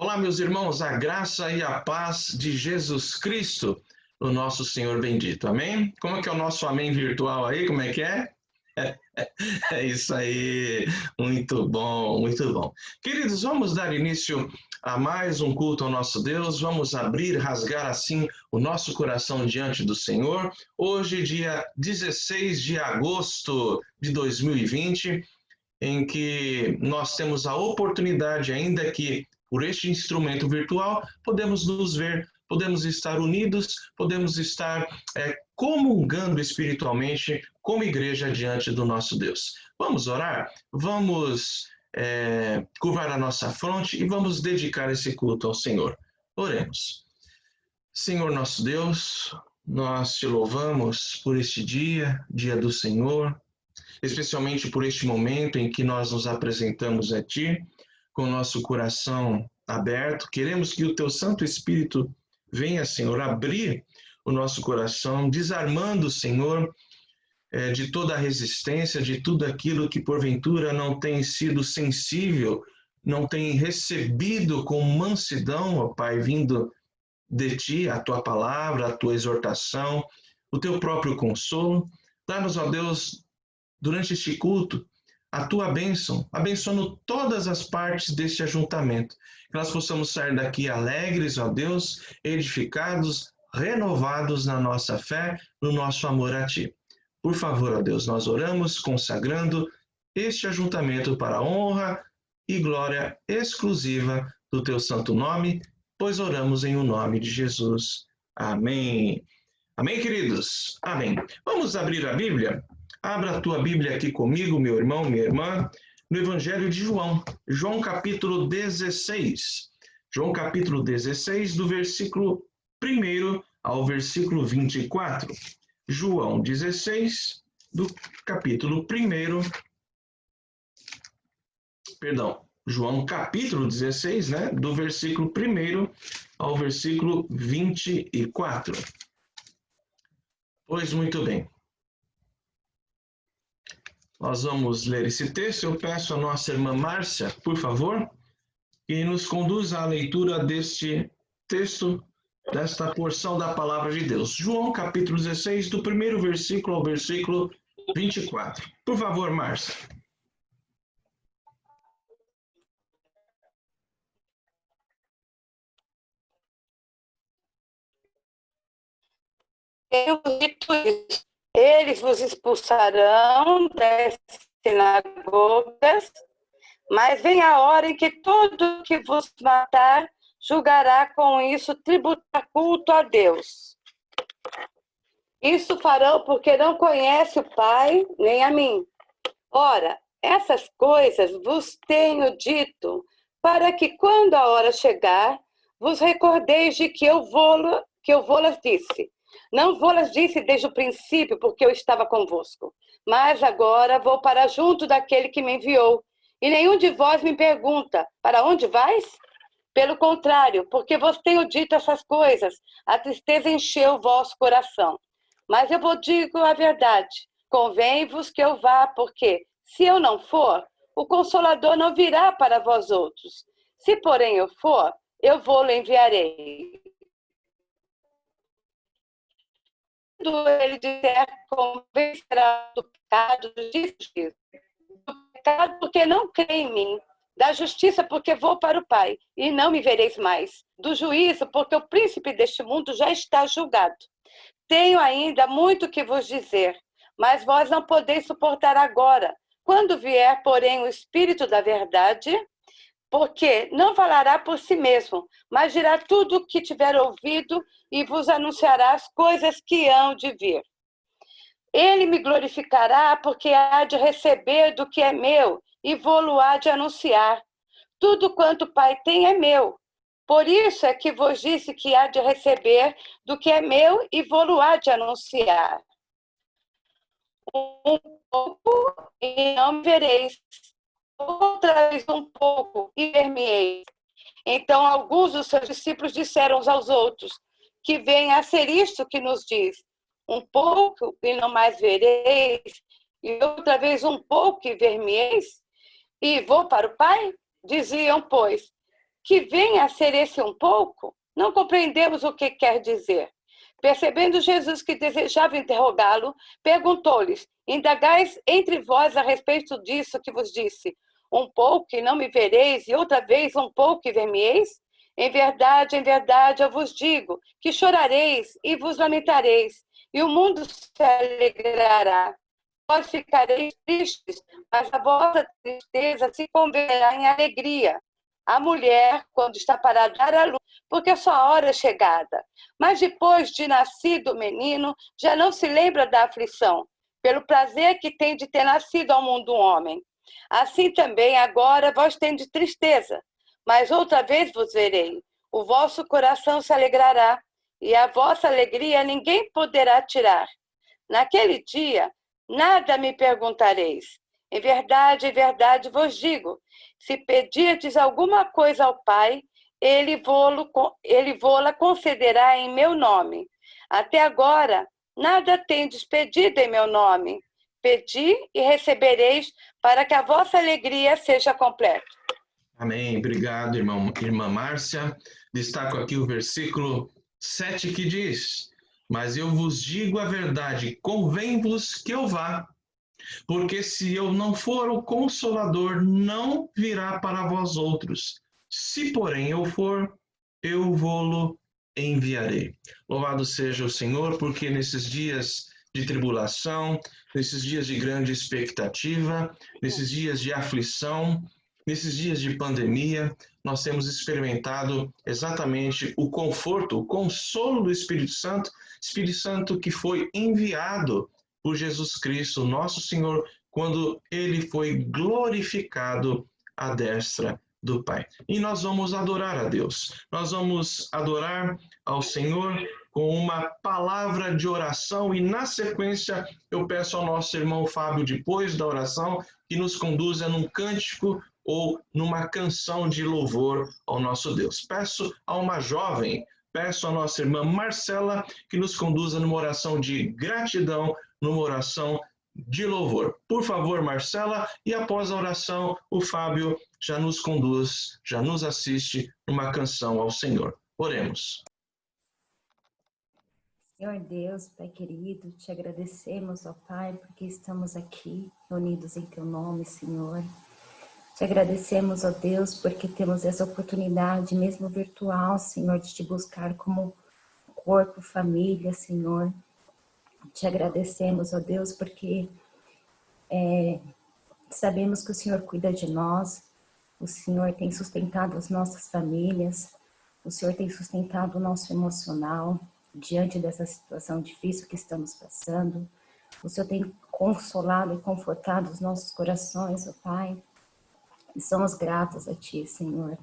Olá, meus irmãos, a graça e a paz de Jesus Cristo, o nosso Senhor bendito. Amém? Como é que é o nosso amém virtual aí? Como é que é? É isso aí, muito bom, muito bom. Queridos, vamos dar início a mais um culto ao nosso Deus, vamos abrir, rasgar assim o nosso coração diante do Senhor. Hoje, dia 16 de agosto de 2020, em que nós temos a oportunidade, ainda que por este instrumento virtual, podemos nos ver, podemos estar unidos, podemos estar comungando espiritualmente como igreja diante do nosso Deus. Vamos orar? Vamos curvar a nossa fronte e vamos dedicar esse culto ao Senhor. Oremos. Senhor nosso Deus, nós te louvamos por este dia, dia do Senhor, especialmente por este momento em que nós nos apresentamos a Ti, com o nosso coração aberto. Queremos que o Teu Santo Espírito venha, Senhor, abrir o nosso coração, desarmando, Senhor, de toda a resistência, de tudo aquilo que porventura não tem sido sensível, não tem recebido com mansidão, ó Pai, vindo de Ti, a Tua palavra, a Tua exortação, o Teu próprio consolo. Dá-nos, ó Deus, durante este culto, a tua bênção, abençoando todas as partes deste ajuntamento. Que nós possamos sair daqui alegres, ó Deus, edificados, renovados na nossa fé, no nosso amor a Ti. Por favor, ó Deus, nós oramos consagrando este ajuntamento para a honra e glória exclusiva do Teu santo nome, pois oramos em o nome de Jesus. Amém. Amém, queridos? Amém. Vamos abrir a Bíblia? Abra a tua Bíblia aqui comigo, meu irmão, minha irmã, no Evangelho de João, João capítulo 16. João capítulo 16, do versículo 1 ao versículo 24. João 16, do capítulo 1, João capítulo 16, né, do versículo 1 ao versículo 24. Pois muito bem. Nós vamos ler esse texto. Eu peço à nossa irmã Márcia, por favor, que nos conduza à leitura deste texto, desta porção da palavra de Deus. João, capítulo 16, do primeiro versículo ao versículo 24. Por favor, Márcia. Eles vos expulsarão das sinagogas, mas vem a hora em que todo que vos matar julgará com isso tributar culto a Deus. Isso farão porque não conhece o Pai nem a mim. Ora, essas coisas vos tenho dito, para que quando a hora chegar, vos recordeis de que eu vou-las disse. Não vou-las disse desde o princípio, porque eu estava convosco. Mas agora vou para junto daquele que me enviou. E nenhum de vós me pergunta, para onde vais? Pelo contrário, porque vos tenho dito essas coisas, a tristeza encheu o vosso coração. Mas eu vos digo a verdade, convém-vos que eu vá, porque, se eu não for, o Consolador não virá para vós outros. Se, porém, eu for, eu vou-lo enviarei. Quando ele disser, convencerá do pecado, do justiça. Do pecado, porque não crê em mim. Da justiça, porque vou para o Pai, e não me vereis mais. Do juízo, porque o príncipe deste mundo já está julgado. Tenho ainda muito que vos dizer, mas vós não podeis suportar agora. Quando vier, porém, o Espírito da verdade, porque não falará por si mesmo, mas dirá tudo o que tiver ouvido e vos anunciará as coisas que hão de vir. Ele me glorificará, porque há de receber do que é meu e vou-lo há de anunciar. Tudo quanto o Pai tem é meu. Por isso é que vos disse que há de receber do que é meu e vou-lo há de anunciar. Um pouco e não me vereis. Outra vez um pouco e ver-me-eis. Então alguns dos seus discípulos disseram uns aos outros, que venha a ser isto que nos diz. Um pouco e não mais vereis, e outra vez um pouco e ver-me-eis, e vou para o Pai? Diziam, pois, que venha a ser esse um pouco? Não compreendemos o que quer dizer. Percebendo Jesus que desejava interrogá-lo, perguntou-lhes: indagais entre vós a respeito disso que vos disse, um pouco e não me vereis, e outra vez um pouco e ver-me-eis? Em verdade, eu vos digo que chorareis e vos lamentareis, e o mundo se alegrará. Vós ficareis tristes, mas a vossa tristeza se converterá em alegria. A mulher, quando está para dar à luz, porque a sua hora é chegada. Mas depois de nascido o menino, já não se lembra da aflição, pelo prazer que tem de ter nascido ao mundo um homem. Assim também agora vós tendes tristeza, mas outra vez vos verei. O vosso coração se alegrará, e a vossa alegria ninguém poderá tirar. Naquele dia, nada me perguntareis. Em verdade vos digo, se pedirdes alguma coisa ao Pai, ele vô-la concederá em meu nome. Até agora, nada tendes pedido em meu nome. Pedi e recebereis, para que a vossa alegria seja completa. Amém. Obrigado, irmã Márcia. Destaco aqui o versículo 7 que diz: mas eu vos digo a verdade, convém-vos que eu vá, porque se eu não for, o Consolador não virá para vós outros. Se, porém, eu for, eu vou-lo enviarei. Louvado seja o Senhor, porque nesses dias de tribulação, nesses dias de grande expectativa, nesses dias de aflição, nesses dias de pandemia, nós temos experimentado exatamente o conforto, o consolo do Espírito Santo que foi enviado por Jesus Cristo, nosso Senhor, quando ele foi glorificado à destra do Pai. E nós vamos adorar a Deus. Nós vamos adorar ao Senhor com uma palavra de oração e, na sequência, eu peço ao nosso irmão Fábio, depois da oração, que nos conduza num cântico ou numa canção de louvor ao nosso Deus. Peço a uma jovem, peço à nossa irmã Marcela, que nos conduza numa oração de gratidão, numa oração de louvor. Por favor, Marcela, e após a oração, o Fábio já nos conduz, já nos assiste numa canção ao Senhor. Oremos. Senhor Deus, Pai querido, te agradecemos, ó Pai, porque estamos aqui reunidos em Teu nome, Senhor. Te agradecemos, ó Deus, porque temos essa oportunidade, mesmo virtual, Senhor, de te buscar como corpo, família, Senhor. Te agradecemos, ó Deus, porque sabemos que o Senhor cuida de nós, o Senhor tem sustentado as nossas famílias, o Senhor tem sustentado o nosso emocional diante dessa situação difícil que estamos passando. O Senhor tem consolado e confortado os nossos corações, ó Pai, e somos gratos a Ti, Senhor.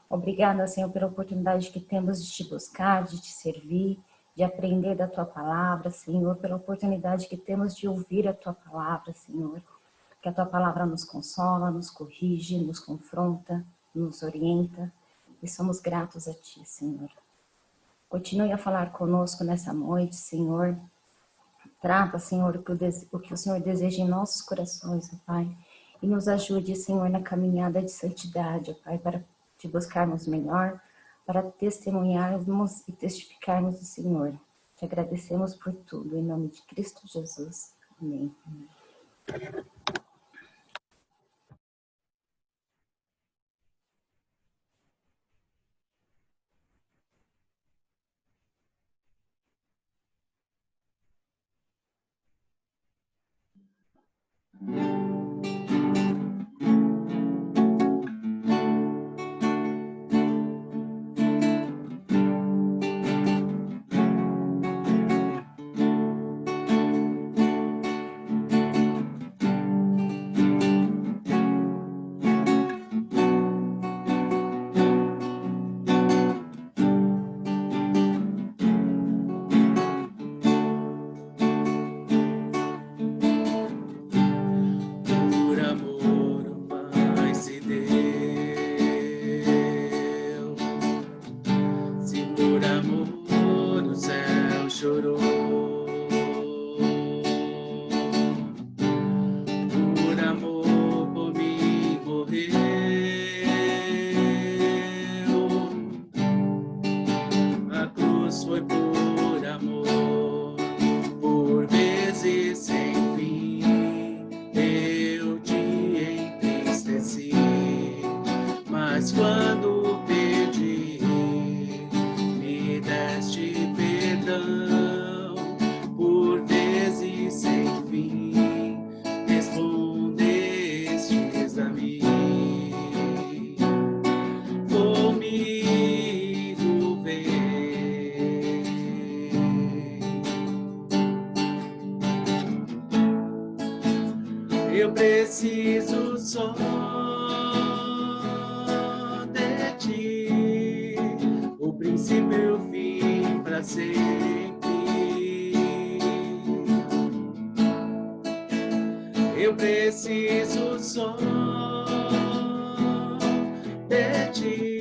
Obrigada, Senhor, pela oportunidade que temos de Te buscar, de Te servir, de aprender da Tua Palavra, Senhor, pela oportunidade que temos de ouvir a Tua Palavra, Senhor. Que a Tua Palavra nos consola, nos corrige, nos confronta, nos orienta, e somos gratos a Ti, Senhor. Continue a falar conosco nessa noite, Senhor. Trata, Senhor, o que o Senhor deseja em nossos corações, ó Pai, e nos ajude, Senhor, na caminhada de santidade, ó Pai, para Te buscarmos melhor, para testemunharmos e testificarmos o Senhor. Te agradecemos por tudo, em nome de Cristo Jesus. Amém. mas quando pedi, me deste perdão. Por vezes sem fim, respondestes a mim. Comigo vem. Eu preciso só de ti, o princípio e o fim para sempre. Eu preciso só de ti,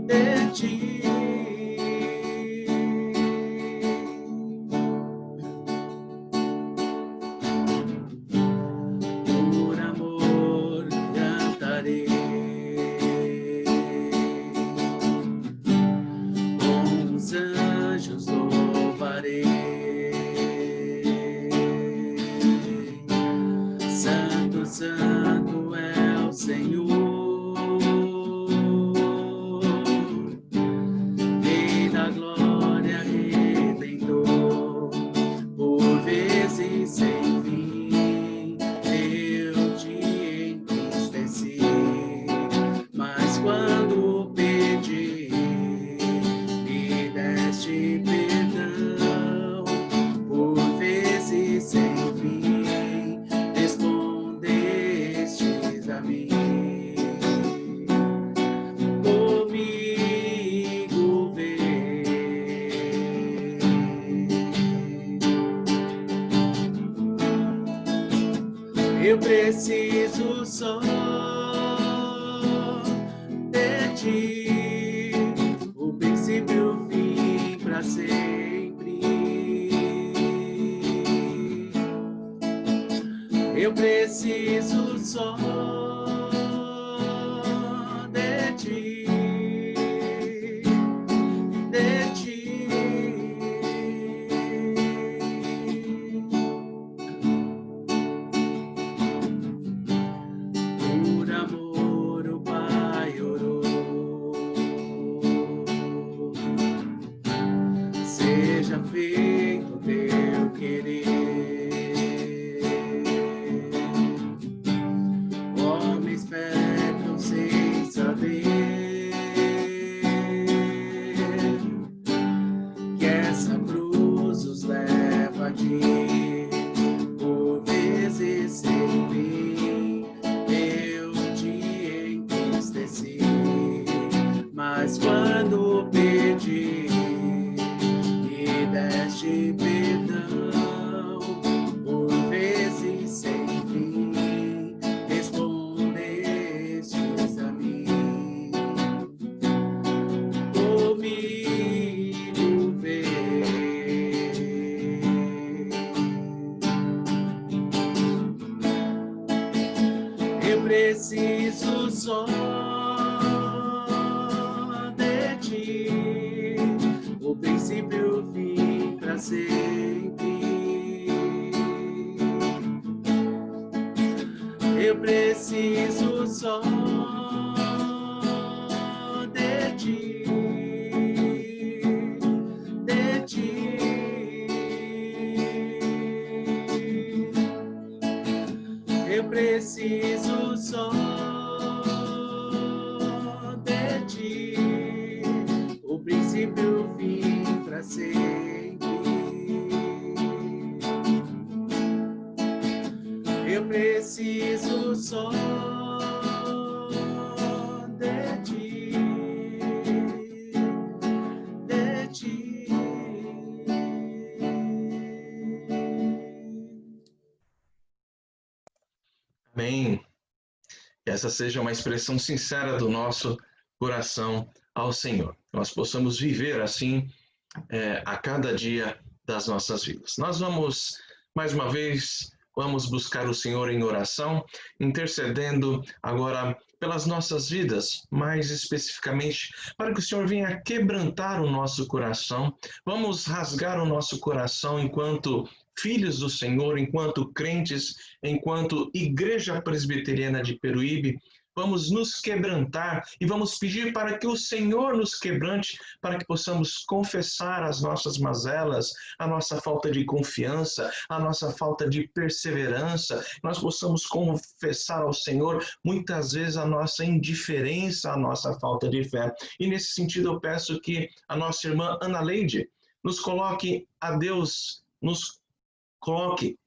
de ti. Por amor cantarei, com os anjos louvarei. Santo, santo é o Senhor, Rei da glória, Redentor. Por vezes sem fim eu te entristeci, mas quando pedi, me deste perdão. Por vezes sem fim respondestes a mim. Comigo vem. Eu preciso só de ti, o princípio e o fim para sempre. Eu preciso só de ti, de ti. Por amor o Pai orou, seja feito o teu querer. Homens pecam sem saber que essa cruz os leva a ti. Por vezes sem fim eu te entristeci, mas quando pedi, me deste perdão. Por vezes sem fim respondestes a mim. Comigo vem. Eu preciso só de ti, o princípio e o fim para sempre. Eu preciso só de ti, de ti. Eu preciso só de ti, o princípio e o fim para sempre. Eu preciso só de ti, de ti. Amém. Que essa seja uma expressão sincera do nosso coração ao Senhor. Nós possamos viver assim a cada dia das nossas vidas. Nós vamos, mais uma vez, vamos buscar o Senhor em oração, intercedendo agora pelas nossas vidas, mais especificamente, para que o Senhor venha quebrantar o nosso coração. Vamos rasgar o nosso coração enquanto filhos do Senhor, enquanto crentes, enquanto Igreja Presbiteriana de Peruíbe. vamos nos quebrantar e vamos pedir para que o Senhor nos quebrante, para que possamos confessar as nossas mazelas, a nossa falta de confiança, a nossa falta de perseverança, nós possamos confessar ao Senhor muitas vezes a nossa indiferença, a nossa falta de fé. E nesse sentido eu peço que a nossa irmã Ana Leide nos coloque a Deus, nos coloque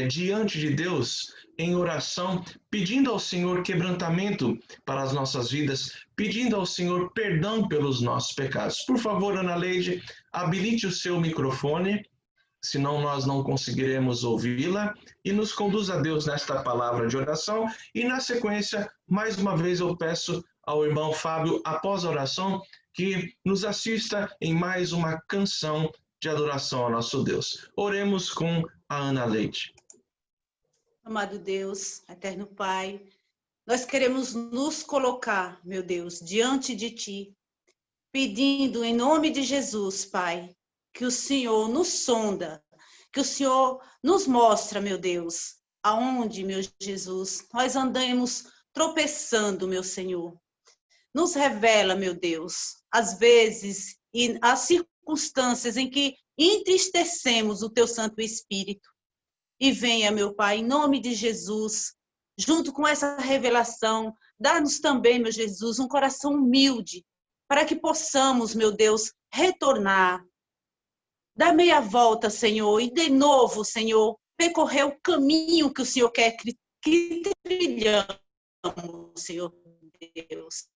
diante de Deus em oração, pedindo ao Senhor quebrantamento para as nossas vidas, pedindo ao Senhor perdão pelos nossos pecados. Por favor, Ana Leide, habilite o seu microfone, senão nós não conseguiremos ouvi-la, e nos conduz a Deus nesta palavra de oração. E na sequência, mais uma vez eu peço ao irmão Fábio, após a oração, que nos assista em mais uma canção de adoração ao nosso Deus. Oremos com a Ana Leide. Amado Deus, eterno Pai, nós queremos nos colocar, meu Deus, diante de Ti, pedindo em nome de Jesus, Pai, que o Senhor nos sonda, que o Senhor nos mostra, meu Deus, aonde, meu Jesus, nós andamos tropeçando, meu Senhor. Nos revela, meu Deus, as vezes e as circunstâncias em que entristecemos o Teu Santo Espírito. E venha, meu Pai, em nome de Jesus, junto com essa revelação, dá-nos também, meu Jesus, um coração humilde, para que possamos, meu Deus, retornar. Dá meia volta, Senhor, e de novo, Senhor, percorrer o caminho que o Senhor quer que trilhamos, Senhor Deus.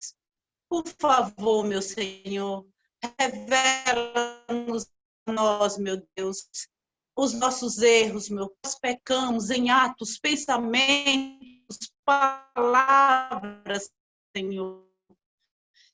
Por favor, meu Senhor, revela-nos a nós, meu Deus, os nossos erros, meu. Nós pecamos em atos, pensamentos, palavras, Senhor.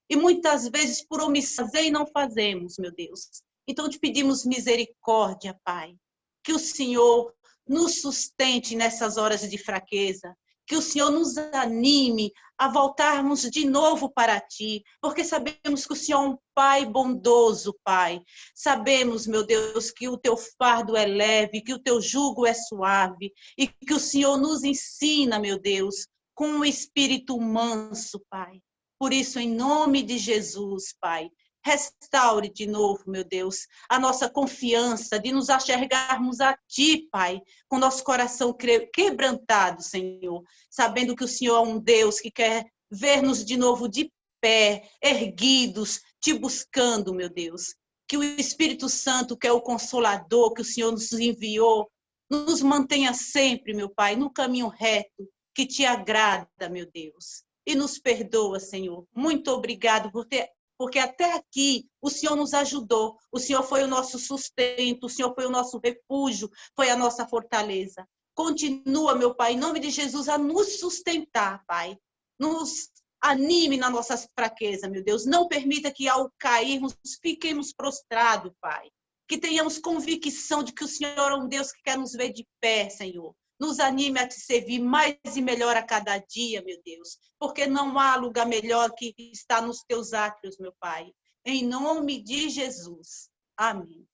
E muitas vezes por omissão e não fazemos, meu Deus. Então te pedimos misericórdia, Pai. Que o Senhor nos sustente nessas horas de fraqueza. Que o Senhor nos anime a voltarmos de novo para Ti, porque sabemos que o Senhor é um Pai bondoso, Pai. Sabemos, meu Deus, que o Teu fardo é leve, que o Teu jugo é suave, e que o Senhor nos ensina, meu Deus, com um espírito manso, Pai. Por isso, em nome de Jesus, Pai, restaure de novo, meu Deus, a nossa confiança de nos enxergarmos a Ti, Pai, com nosso coração quebrantado, Senhor, sabendo que o Senhor é um Deus que quer ver-nos de novo de pé, erguidos, Te buscando, meu Deus. Que o Espírito Santo, que é o Consolador, que o Senhor nos enviou, nos mantenha sempre, meu Pai, no caminho reto, que Te agrada, meu Deus. E nos perdoa, Senhor. Muito obrigado porque até aqui o Senhor nos ajudou, o Senhor foi o nosso sustento, o Senhor foi o nosso refúgio, foi a nossa fortaleza. Continua, meu Pai, em nome de Jesus, a nos sustentar, Pai. Nos anime na nossa fraqueza, meu Deus. Não permita que ao cairmos fiquemos prostrados, Pai. Que tenhamos convicção de que o Senhor é um Deus que quer nos ver de pé, Senhor. Nos anime a Te servir mais e melhor a cada dia, meu Deus, porque não há lugar melhor que estar nos Teus átrios, meu Pai. Em nome de Jesus. Amém.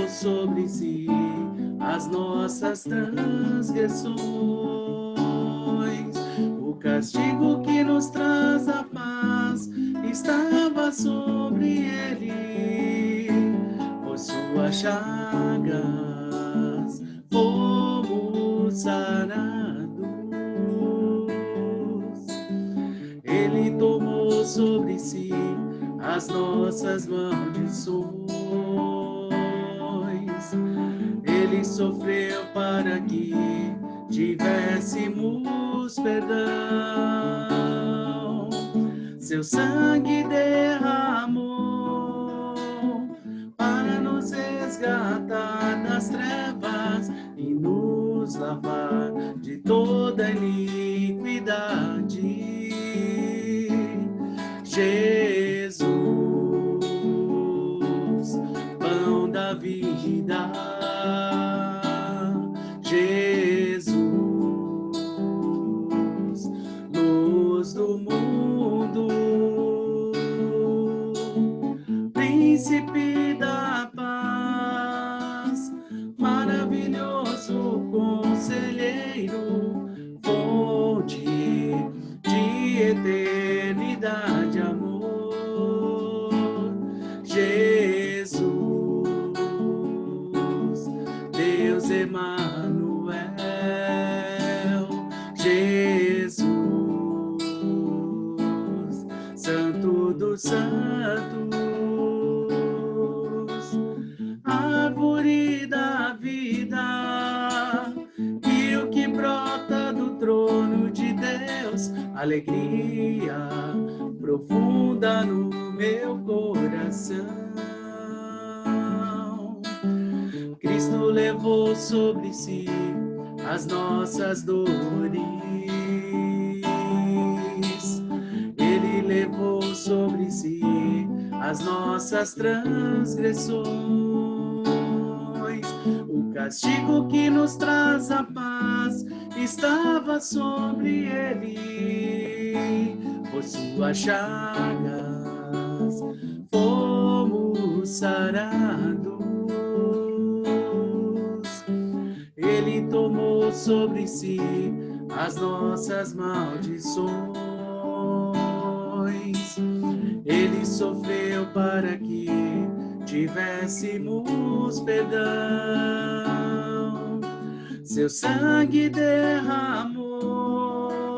Sobre si as nossas transgressões, o castigo que nos traz a paz estava sobre ele, por suas chagas fomos sarados. Ele tomou sobre si as nossas maldições. Ele sofreu sofreu para que tivéssemos perdão. Seu sangue derramou para nos resgatar das trevas e nos lavar de toda iniquidade. Jesus, pão da vida. Jesus, luz do mundo. Príncipe da paz, maravilhoso conselheiro, fonte de eternidade, amor. Jesus, Deus Emanuel. Jesus, Santo dos santos, árvore da vida, e o que brota do trono de Deus, alegria profunda no meu coração. Cristo levou sobre si as nossas dores, Ele levou sobre si as nossas transgressões. O castigo que nos traz a paz estava sobre Ele. Por suas chagas fomos sarados. Ele tomou sobre si as nossas maldições. Ele sofreu para que tivéssemos perdão. Seu sangue derramou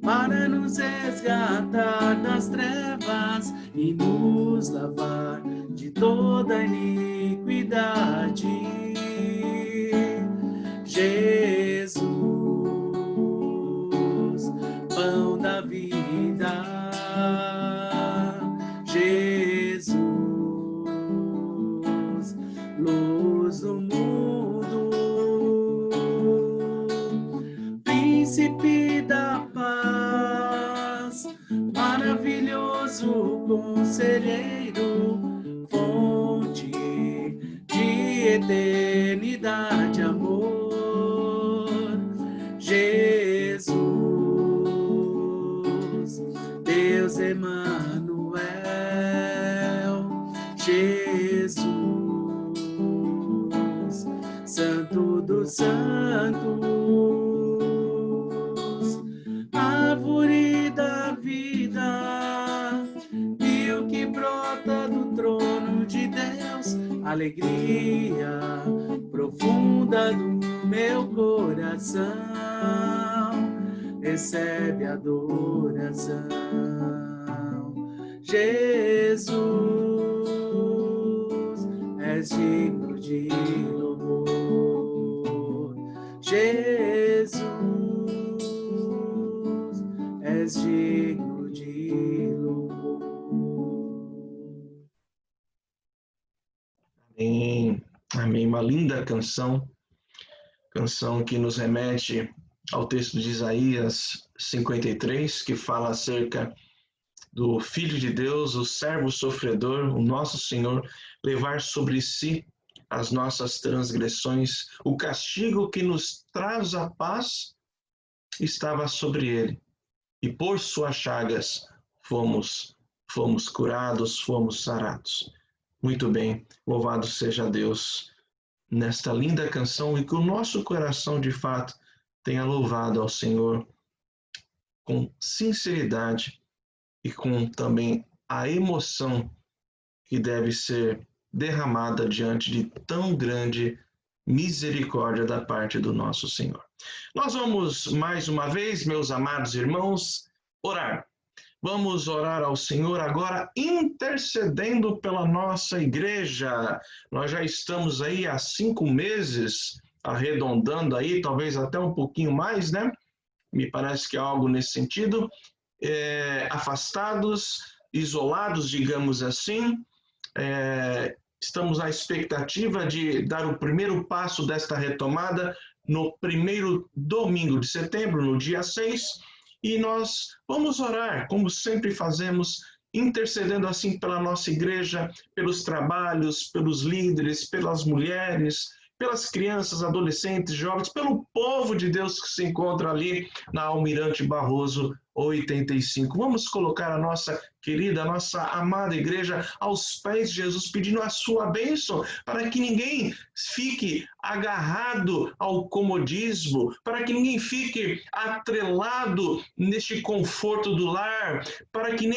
para nos resgatar das trevas e nos lavar de toda iniquidade. Jesus, pão da vida. Jesus, luz do mundo. Príncipe da paz, maravilhoso conselheiro, fonte de eternidade, amor. Jesus, Deus Emanuel. Jesus, Santo dos santos, árvore da vida, e o que brota do trono de Deus, alegria profunda do meu coração, recebe adoração. Jesus, és digno de louvor. Jesus, és digno de louvor. Amém. Amém. Uma linda canção que nos remete ao texto de Isaías 53, que fala acerca do Filho de Deus, o servo sofredor, o nosso Senhor, levar sobre si as nossas transgressões. O castigo que nos traz a paz estava sobre ele, e por suas chagas fomos curados, fomos sarados. Muito bem, louvado seja Deus nesta linda canção, e que o nosso coração de fato tenha louvado ao Senhor com sinceridade e com também a emoção que deve ser derramada diante de tão grande misericórdia da parte do nosso Senhor. Nós vamos mais uma vez, meus amados irmãos, orar. Vamos orar ao Senhor agora, intercedendo pela nossa igreja. Nós já estamos aí há 5 meses arredondando aí, talvez até um pouquinho mais, né? Me parece que é algo nesse sentido. Afastados, isolados, digamos assim. Estamos na expectativa de dar o primeiro passo desta retomada no primeiro domingo de setembro, no dia 6, e nós vamos orar, como sempre fazemos, intercedendo assim pela nossa igreja, pelos trabalhos, pelos líderes, pelas mulheres, pelas crianças, adolescentes, jovens, pelo povo de Deus que se encontra ali na Almirante Barroso 85. Vamos colocar a nossa querida, a nossa amada igreja aos pés de Jesus, pedindo a sua bênção, para que ninguém fique agarrado ao comodismo, para que ninguém fique atrelado neste conforto do lar, para que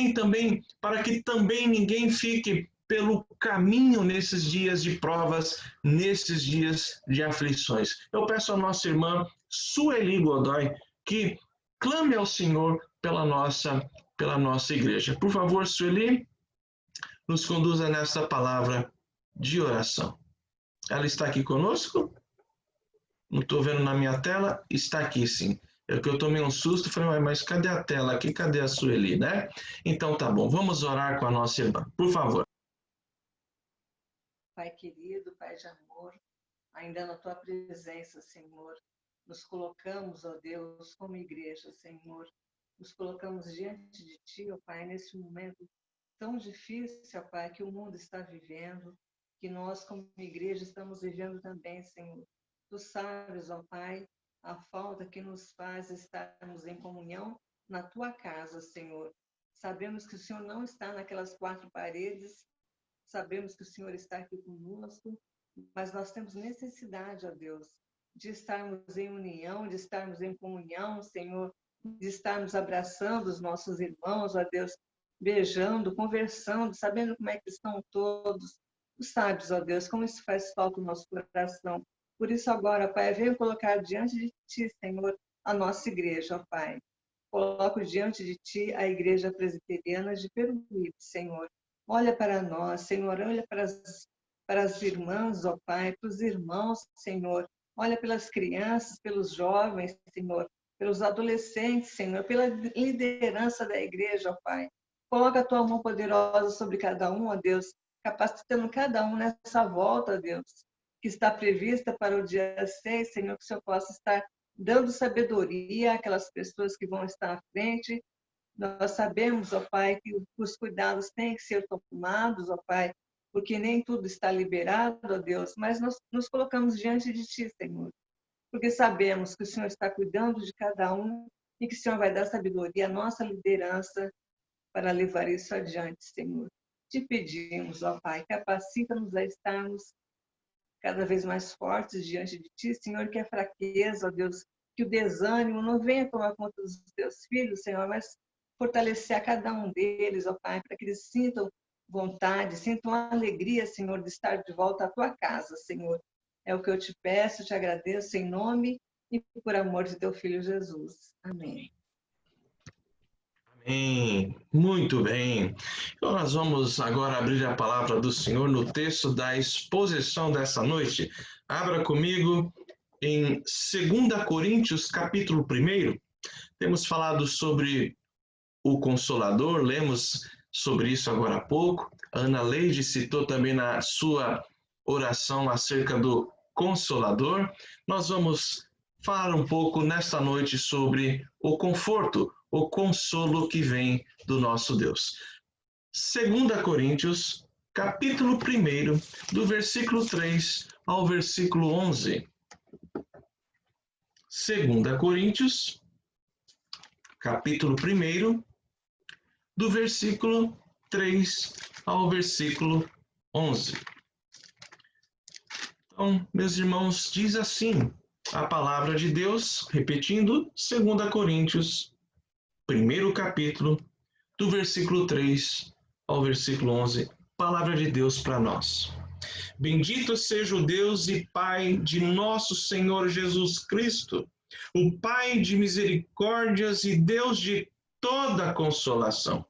também ninguém fique pelo caminho nesses dias de provas, nesses dias de aflições. Eu peço à nossa irmã Sueli Godoy que clame ao Senhor pela nossa igreja. Por favor, Sueli, nos conduza nesta palavra de oração. Ela está aqui conosco? Não estou vendo na minha tela? Está aqui, sim. É que eu tomei um susto, falei, mas cadê a tela aqui? Cadê a Sueli, né? Então tá bom, vamos orar com a nossa irmã. Por favor. Pai querido, Pai de amor, ainda na Tua presença, Senhor, nos colocamos, ó Deus, como igreja, Senhor, nos colocamos diante de Ti, ó Pai, nesse momento tão difícil, ó Pai, que o mundo está vivendo, que nós, como igreja, estamos vivendo também, Senhor. Tu sabes, ó Pai, a falta que nos faz estarmos em comunhão na Tua casa, Senhor. Sabemos que o Senhor não está naquelas quatro paredes, sabemos que o Senhor está aqui conosco, mas nós temos necessidade, ó Deus, de estarmos em união, de estarmos em comunhão, Senhor, de estarmos abraçando os nossos irmãos, ó Deus, beijando, conversando, sabendo como é que estão todos. Tu sabes, ó Deus, como isso faz falta no nosso coração. Por isso agora, Pai, venho colocar diante de Ti, Senhor, a nossa igreja, ó Pai. Coloco diante de Ti a Igreja Presbiteriana de Peruíbe, Senhor. Olha para nós, Senhor, olha para as irmãs, ó Pai, para os irmãos, Senhor. Olha pelas crianças, pelos jovens, Senhor, pelos adolescentes, Senhor, pela liderança da igreja, ó Pai. Coloca a Tua mão poderosa sobre cada um, ó Deus, capacitando cada um nessa volta, ó Deus, que está prevista para o dia 6, Senhor, que o Senhor possa estar dando sabedoria àquelas pessoas que vão estar à frente. Nós sabemos, ó Pai, que os cuidados têm que ser tomados, ó Pai, porque nem tudo está liberado, ó Deus, mas nós nos colocamos diante de Ti, Senhor, porque sabemos que o Senhor está cuidando de cada um e que o Senhor vai dar sabedoria à nossa liderança para levar isso adiante, Senhor. Te pedimos, ó Pai, capacita-nos a estarmos cada vez mais fortes diante de Ti, Senhor, que a fraqueza, ó Deus, que o desânimo não venha tomar conta dos Teus filhos, Senhor, mas fortalecer a cada um deles, ó Pai, para que eles sintam vontade, sintam alegria, Senhor, de estar de volta à Tua casa, Senhor. É o que eu te peço, te agradeço em nome e por amor de Teu Filho Jesus. Amém. Amém. Muito bem. Então nós vamos agora abrir a palavra do Senhor no texto da exposição dessa noite. Abra comigo em 2 Coríntios, capítulo 1. Temos falado sobre o Consolador, lemos sobre isso agora há pouco. A Ana Leide citou também na sua oração acerca do Consolador. Nós vamos falar um pouco nesta noite sobre o conforto, o consolo que vem do nosso Deus. 2 Coríntios, capítulo 1, do versículo 3 ao versículo 11. 2 Coríntios, capítulo 1, do versículo 3 ao versículo 11. Então, meus irmãos, diz assim a palavra de Deus, repetindo, 2 Coríntios, 1 capítulo, do versículo 3 ao versículo 11, palavra de Deus para nós. Bendito seja o Deus e Pai de nosso Senhor Jesus Cristo, o Pai de misericórdias e Deus de toda consolação.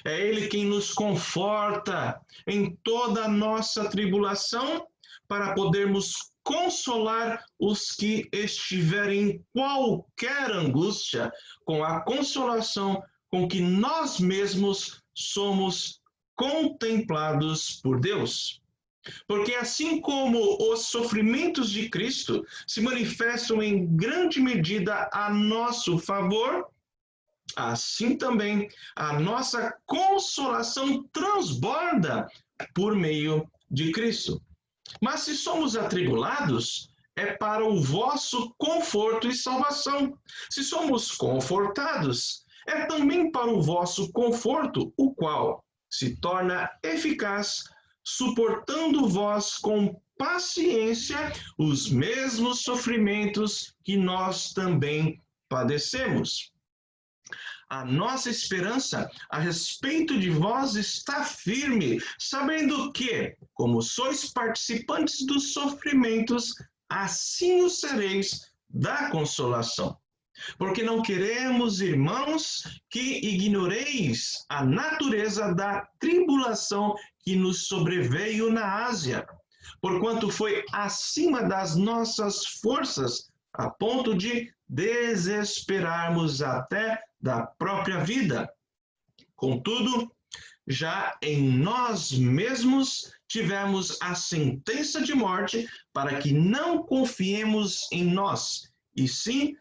É Ele quem nos conforta em toda a nossa tribulação, para podermos consolar os que estiverem em qualquer angústia com a consolação com que nós mesmos somos contemplados por Deus. Porque assim como os sofrimentos de Cristo se manifestam em grande medida a nosso favor, assim também a nossa consolação transborda por meio de Cristo. Mas se somos atribulados, é para o vosso conforto e salvação. Se somos confortados, é também para o vosso conforto, o qual se torna eficaz, suportando vós com paciência os mesmos sofrimentos que nós também padecemos. A nossa esperança a respeito de vós está firme, sabendo que, como sois participantes dos sofrimentos, assim o sereis da consolação. Porque não queremos, irmãos, que ignoreis a natureza da tribulação que nos sobreveio na Ásia, porquanto foi acima das nossas forças, a ponto de desesperarmos até da própria vida. Contudo, já em nós mesmos tivemos a sentença de morte, para que não confiemos em nós, e sim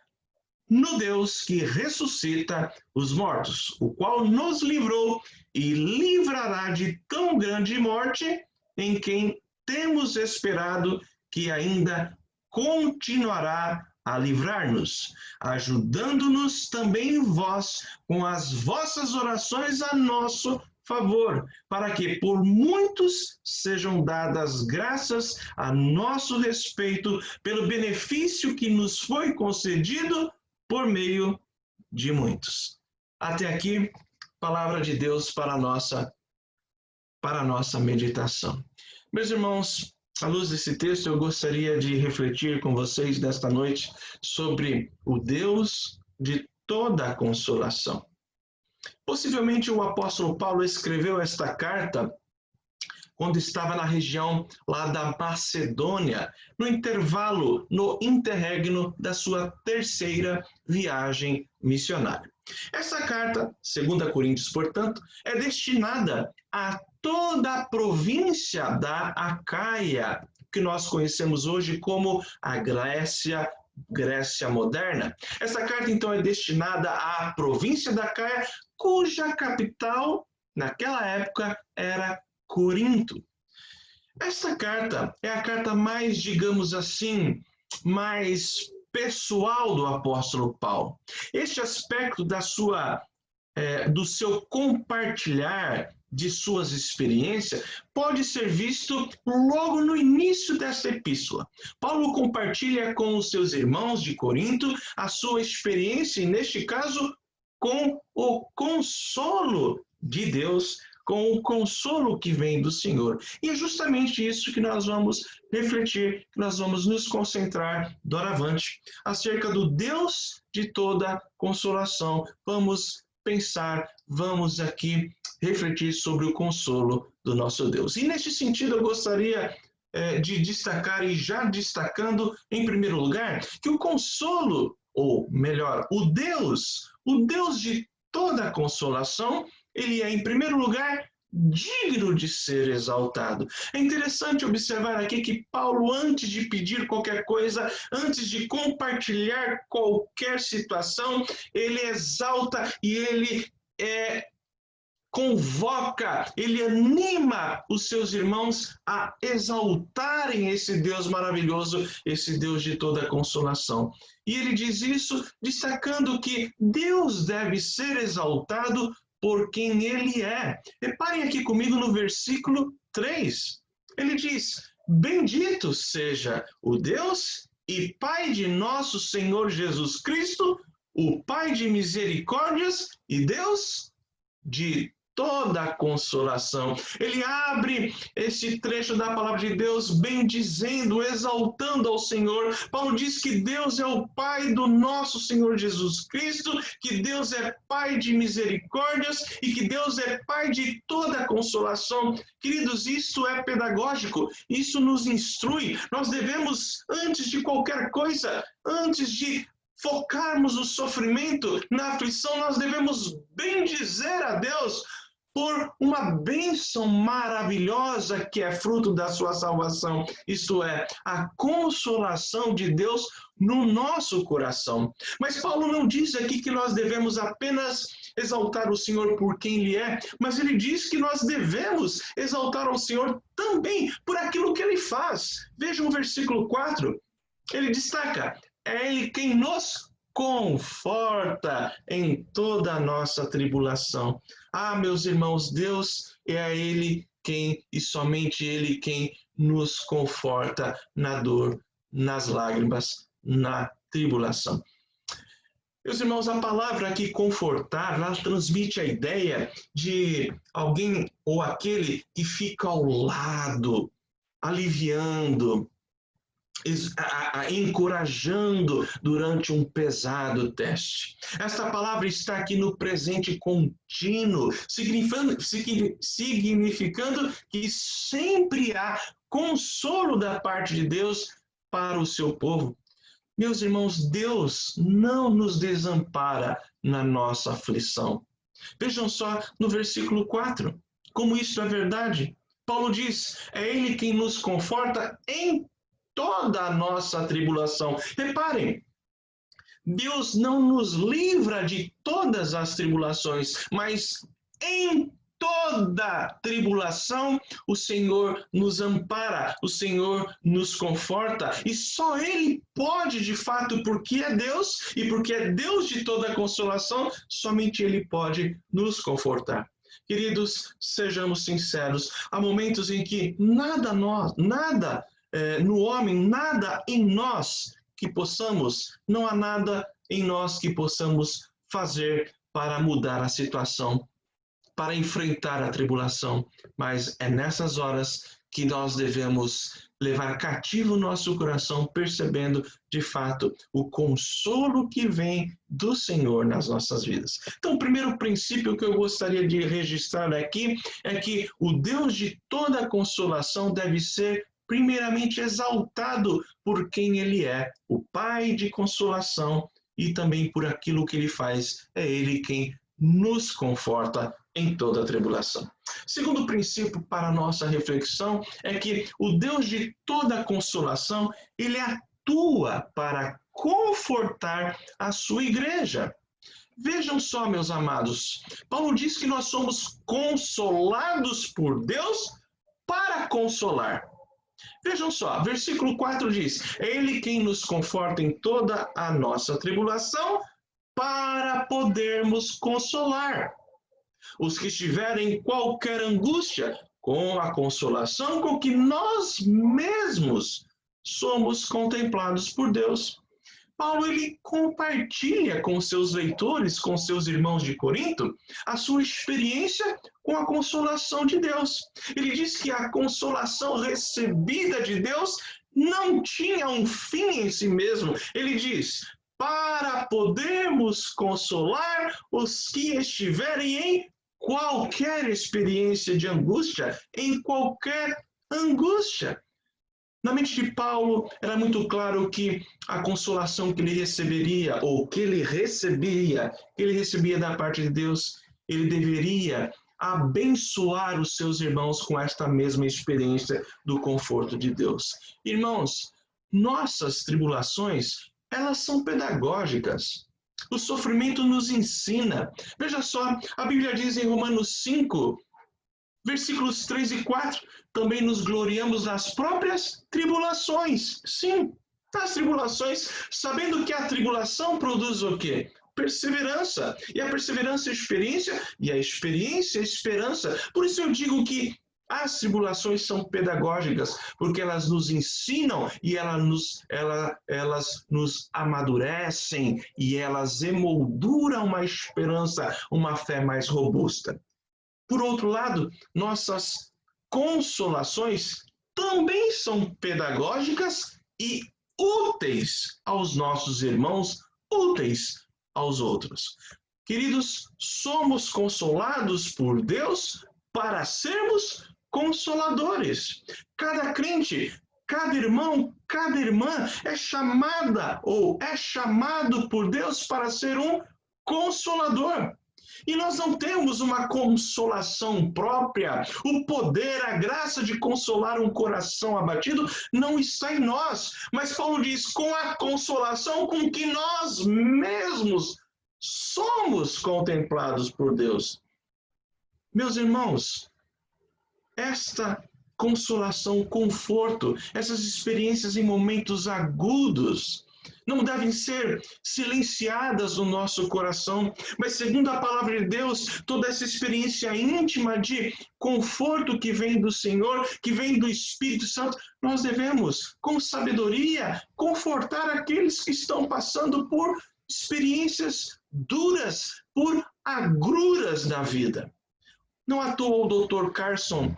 no Deus que ressuscita os mortos, o qual nos livrou e livrará de tão grande morte, em quem temos esperado que ainda continuará a livrar-nos, ajudando-nos também vós com as vossas orações a nosso favor, para que por muitos sejam dadas graças a nosso respeito pelo benefício que nos foi concedido por meio de muitos. Até aqui, palavra de Deus para a nossa meditação. Meus irmãos, à luz desse texto, eu gostaria de refletir com vocês nesta noite sobre o Deus de toda a consolação. Possivelmente o apóstolo Paulo escreveu esta carta quando estava na região lá da Macedônia, no interregno da sua terceira viagem missionária. Essa carta, 2 Coríntios, portanto, é destinada a toda a província da Acaia, que nós conhecemos hoje como a Grécia moderna. Essa carta, então, é destinada à província da Acaia, cuja capital, naquela época, era Corinto. Esta carta é a carta mais, digamos assim, mais pessoal do apóstolo Paulo. Este aspecto do seu compartilhar de suas experiências pode ser visto logo no início desta epístola. Paulo compartilha com os seus irmãos de Corinto a sua experiência, e neste caso, com o consolo de Deus, com o consolo que vem do Senhor. E é justamente isso que nós vamos refletir, que nós vamos nos concentrar doravante, acerca do Deus de toda consolação. Vamos pensar, vamos aqui refletir sobre o consolo do nosso Deus. E neste sentido eu gostaria de destacar, e já destacando em primeiro lugar, que o consolo, ou melhor, o Deus de toda consolação, ele é, em primeiro lugar, digno de ser exaltado. É interessante observar aqui que Paulo, antes de pedir qualquer coisa, antes de compartilhar qualquer situação, ele exalta e ele convoca, ele anima os seus irmãos a exaltarem esse Deus maravilhoso, esse Deus de toda consolação. E ele diz isso destacando que Deus deve ser exaltado por quem ele é. Reparem aqui comigo no versículo 3. Ele diz: bendito seja o Deus e Pai de nosso Senhor Jesus Cristo, o Pai de misericórdias e Deus de toda a consolação. Ele abre esse trecho da palavra de Deus bendizendo, exaltando ao Senhor. Paulo diz que Deus é o Pai do nosso Senhor Jesus Cristo, que Deus é Pai de misericórdias e que Deus é Pai de toda a consolação. Queridos, isso é pedagógico, isso nos instrui. Nós devemos, antes de qualquer coisa, antes de focarmos no sofrimento, na aflição, nós devemos bendizer a Deus por uma bênção maravilhosa que é fruto da sua salvação, isto é, a consolação de Deus no nosso coração. Mas Paulo não diz aqui que nós devemos apenas exaltar o Senhor por quem Ele é, mas ele diz que nós devemos exaltar ao Senhor também por aquilo que Ele faz. Vejam o versículo 4, ele destaca: é Ele quem nos conforta em toda a nossa tribulação. Ah, meus irmãos, Deus é Ele quem, e somente Ele quem nos conforta na dor, nas lágrimas, na tribulação. Meus irmãos, a palavra aqui confortar, ela transmite a ideia de alguém ou aquele que fica ao lado, aliviando, encorajando durante um pesado teste. Esta palavra está aqui no presente contínuo, significando que sempre há consolo da parte de Deus para o seu povo. Meus irmãos, Deus não nos desampara na nossa aflição. Vejam só no versículo 4, como isso é verdade. Paulo diz: é Ele quem nos conforta em toda a nossa tribulação. Reparem, Deus não nos livra de todas as tribulações, mas em toda tribulação o Senhor nos ampara, o Senhor nos conforta, e só Ele pode, de fato, porque é Deus e porque é Deus de toda a consolação, somente Ele pode nos confortar. Queridos, sejamos sinceros, há momentos em que nada no homem, nada em nós que possamos, não há nada em nós que possamos fazer para mudar a situação, para enfrentar a tribulação, mas é nessas horas que nós devemos levar cativo o nosso coração, percebendo de fato o consolo que vem do Senhor nas nossas vidas. Então, o primeiro princípio que eu gostaria de registrar aqui é que o Deus de toda a consolação deve ser primeiramente exaltado por quem Ele é, o Pai de consolação, e também por aquilo que Ele faz. É Ele quem nos conforta em toda a tribulação. Segundo princípio para a nossa reflexão é que o Deus de toda a consolação, Ele atua para confortar a sua igreja. Vejam só, meus amados, Paulo diz que nós somos consolados por Deus para consolar. Vejam só, versículo 4 diz: é Ele quem nos conforta em toda a nossa tribulação para podermos consolar os que estiverem em qualquer angústia, com a consolação com que nós mesmos somos contemplados por Deus. Paulo, ele compartilha com seus leitores, com seus irmãos de Corinto, a sua experiência com a consolação de Deus. Ele diz que a consolação recebida de Deus não tinha um fim em si mesmo. Ele diz: para podermos consolar os que estiverem em qualquer experiência de angústia, em qualquer angústia. Na mente de Paulo, era muito claro que a consolação que ele receberia, ou que ele recebia da parte de Deus, ele deveria abençoar os seus irmãos com esta mesma experiência do conforto de Deus. Irmãos, nossas tribulações, elas são pedagógicas. O sofrimento nos ensina. Veja só, a Bíblia diz em Romanos 5, versículos 3 e 4, também nos gloriamos nas próprias tribulações. Sim, nas tribulações, sabendo que a tribulação produz o quê? Perseverança. E a perseverança é experiência, e a experiência é esperança. Por isso eu digo que as tribulações são pedagógicas, porque elas nos ensinam e elas nos amadurecem e elas emolduram uma esperança, uma fé mais robusta. Por outro lado, nossas consolações também são pedagógicas e úteis aos nossos irmãos, úteis aos outros. Queridos, somos consolados por Deus para sermos consoladores. Cada crente, cada irmão, cada irmã é chamada ou é chamado por Deus para ser um consolador. E nós não temos uma consolação própria. O poder, a graça de consolar um coração abatido não está em nós. Mas Paulo diz, com a consolação com que nós mesmos somos contemplados por Deus. Meus irmãos, esta consolação, conforto, essas experiências em momentos agudos, não devem ser silenciadas no nosso coração, mas segundo a palavra de Deus, toda essa experiência íntima de conforto que vem do Senhor, que vem do Espírito Santo, nós devemos, com sabedoria, confortar aqueles que estão passando por experiências duras, por agruras na vida. Não à toa o Dr. Carson,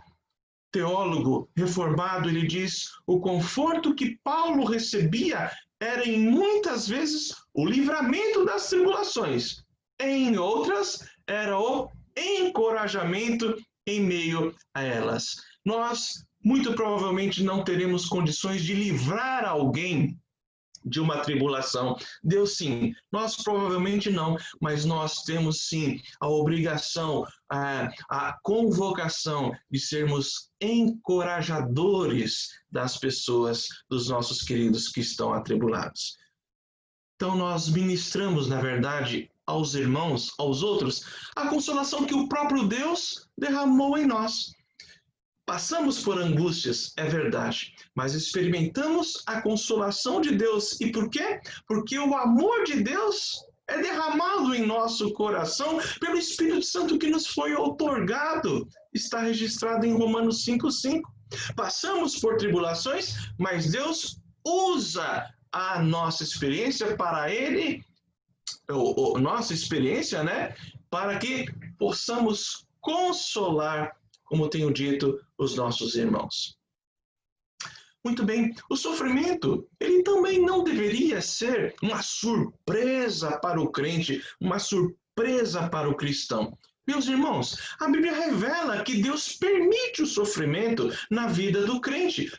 teólogo reformado, ele diz: o conforto que Paulo recebia era em muitas vezes o livramento das tribulações, em outras era o encorajamento em meio a elas. Nós muito provavelmente não teremos condições de livrar alguém de uma tribulação. Deus sim, nós provavelmente não, mas nós temos sim a obrigação, a convocação de sermos encorajadores das pessoas, dos nossos queridos que estão atribulados. Então nós ministramos, na verdade, aos irmãos, aos outros, a consolação que o próprio Deus derramou em nós. Passamos por angústias, é verdade, mas experimentamos a consolação de Deus. E por quê? Porque o amor de Deus é derramado em nosso coração pelo Espírito Santo que nos foi outorgado. Está registrado em Romanos 5:5. Passamos por tribulações, mas Deus usa a nossa experiência para Ele, nossa experiência, né? Para que possamos consolar, como tenho dito, os nossos irmãos. Muito bem, o sofrimento, ele também não deveria ser uma surpresa para o crente, uma surpresa para o cristão. Meus irmãos, a Bíblia revela que Deus permite o sofrimento na vida do crente.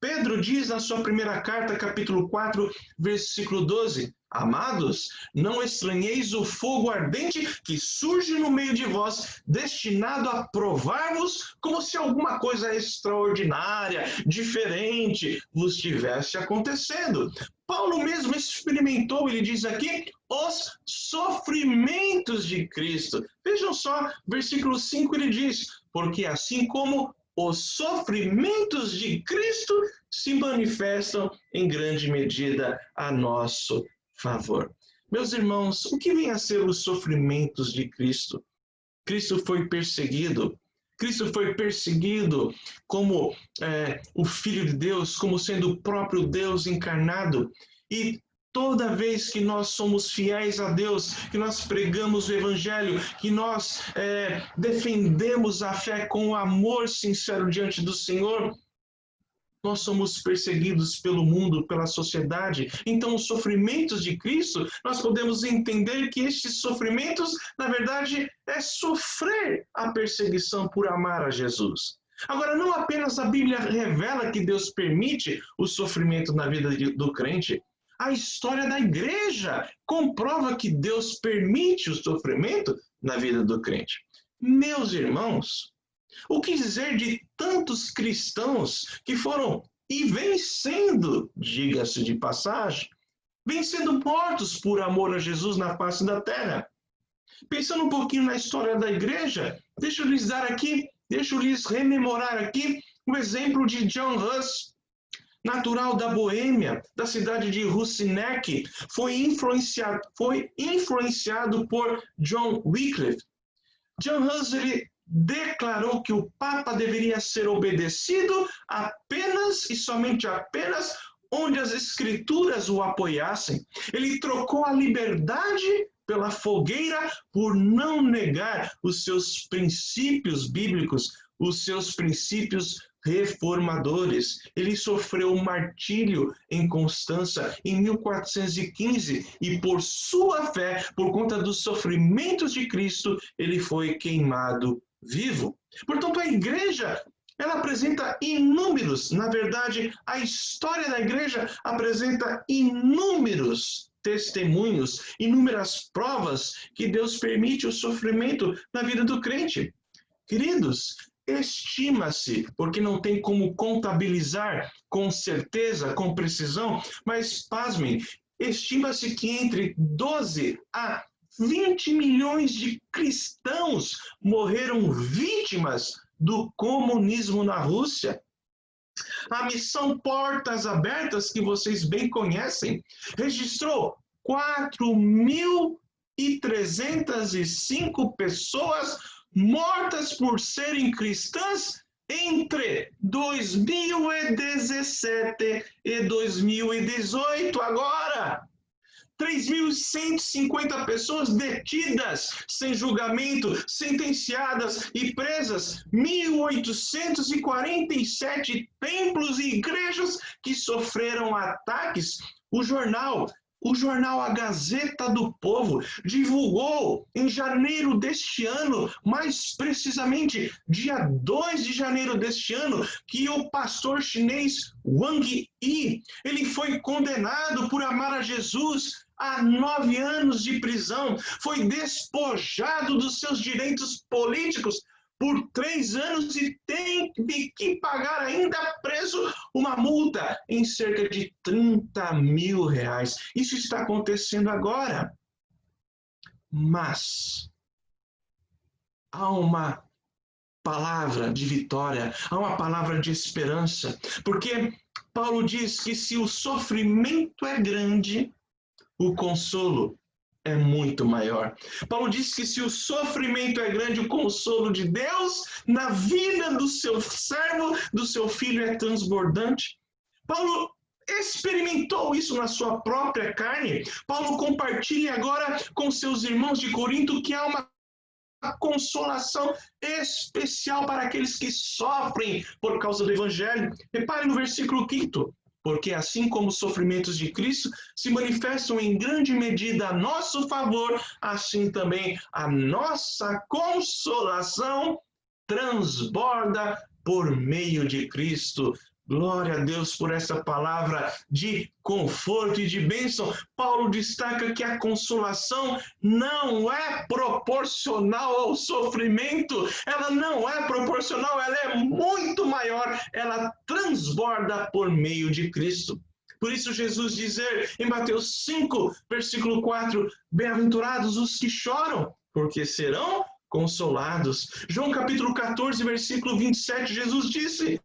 Pedro diz na sua primeira carta, capítulo 4, versículo 12, amados, não estranheis o fogo ardente que surge no meio de vós, destinado a provar-vos como se alguma coisa extraordinária, diferente, vos tivesse acontecendo. Paulo mesmo experimentou, ele diz aqui, os sofrimentos de Cristo. Vejam só, versículo 5 ele diz, porque assim como os sofrimentos de Cristo se manifestam em grande medida a nosso favor. Meus irmãos, o que vem a ser os sofrimentos de Cristo? Cristo foi perseguido. Cristo foi perseguido como o Filho de Deus, como sendo o próprio Deus encarnado. E toda vez que nós somos fiéis a Deus, que nós pregamos o Evangelho, que nós defendemos a fé com amor sincero diante do Senhor, nós somos perseguidos pelo mundo, pela sociedade. Então, os sofrimentos de Cristo, nós podemos entender que estes sofrimentos, na verdade, é sofrer a perseguição por amar a Jesus. Agora, não apenas a Bíblia revela que Deus permite o sofrimento na vida do crente, a história da igreja comprova que Deus permite o sofrimento na vida do crente. Meus irmãos, o que dizer de tantos cristãos que foram e vêm sendo, diga-se de passagem, vêm sendo mortos por amor a Jesus na face da terra? Pensando um pouquinho na história da igreja, deixa eu lhes rememorar aqui o exemplo de John Huss, natural da Boêmia, da cidade de Rusinek, foi influenciado por John Wycliffe. John Huss, ele declarou que o Papa deveria ser obedecido apenas e somente apenas onde as Escrituras o apoiassem. Ele trocou a liberdade pela fogueira por não negar os seus princípios bíblicos, os seus princípios reformadores. Ele sofreu martírio em Constança em 1415 e por sua fé, por conta dos sofrimentos de Cristo, ele foi queimado vivo. Portanto, a igreja, ela apresenta inúmeros, na verdade, a história da igreja apresenta inúmeros testemunhos, inúmeras provas que Deus permite o sofrimento na vida do crente. Queridos, estima-se, porque não tem como contabilizar com certeza, com precisão, mas pasmem, estima-se que entre 12 a 20 milhões de cristãos morreram vítimas do comunismo na Rússia. A missão Portas Abertas, que vocês bem conhecem, registrou 4.305 pessoas mortas por serem cristãs entre 2017 e 2018. Agora, 3.150 pessoas detidas, sem julgamento, sentenciadas e presas, 1.847 templos e igrejas que sofreram ataques. O jornal A Gazeta do Povo divulgou em janeiro deste ano, mais precisamente dia 2 de janeiro deste ano, que o pastor chinês Wang Yi, ele foi condenado por amar a Jesus a 9 anos de prisão, foi despojado dos seus direitos políticos por 3 anos e tem que pagar ainda preso uma multa em cerca de R$30 mil. Isso está acontecendo agora. Mas há uma palavra de vitória, há uma palavra de esperança, porque Paulo diz que se o sofrimento é grande, o consolo é muito maior. Paulo diz que se o sofrimento é grande, o consolo de Deus na vida do seu servo, do seu filho, é transbordante. Paulo experimentou isso na sua própria carne. Paulo compartilha agora com seus irmãos de Corinto que há uma consolação especial para aqueles que sofrem por causa do Evangelho. Repare no versículo 5. Porque assim como os sofrimentos de Cristo se manifestam em grande medida a nosso favor, assim também a nossa consolação transborda por meio de Cristo. Glória a Deus por essa palavra de conforto e de bênção. Paulo destaca que a consolação não é proporcional ao sofrimento. Ela não é proporcional, ela é muito maior. Ela transborda por meio de Cristo. Por isso Jesus dizer em Mateus 5, versículo 4, bem-aventurados os que choram, porque serão consolados. João capítulo 14, versículo 27, Jesus disse: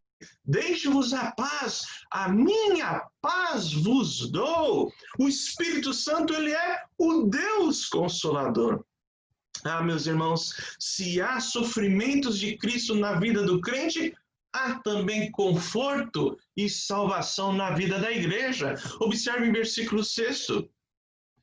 deixe-vos a paz, a minha paz vos dou. O Espírito Santo, ele é o Deus Consolador. Ah, meus irmãos, se há sofrimentos de Cristo na vida do crente, há também conforto e salvação na vida da igreja. Observe o versículo 6.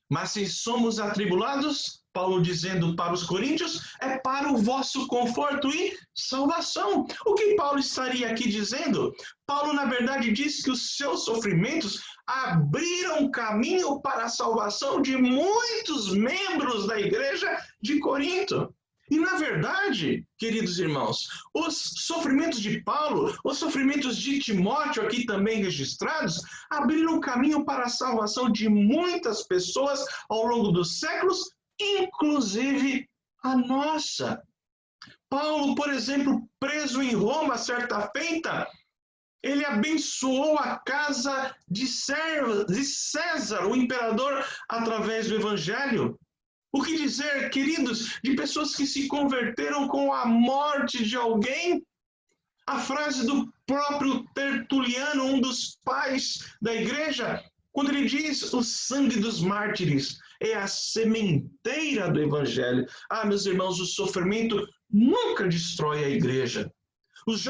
Mas se somos atribulados, Paulo dizendo para os coríntios, é para o vosso conforto e salvação. O que Paulo estaria aqui dizendo? Paulo, na verdade, diz que os seus sofrimentos abriram caminho para a salvação de muitos membros da igreja de Corinto. E, na verdade, queridos irmãos, os sofrimentos de Paulo, os sofrimentos de Timóteo, aqui também registrados, abriram caminho para a salvação de muitas pessoas ao longo dos séculos, inclusive a nossa. Paulo, por exemplo, preso em Roma, certa feita, ele abençoou a casa de César, o imperador, através do evangelho. O que dizer, queridos, de pessoas que se converteram com a morte de alguém? A frase do próprio Tertuliano, um dos pais da igreja, quando ele diz: o sangue dos mártires é a sementeira do evangelho. Ah, meus irmãos, o sofrimento nunca destrói a igreja. Os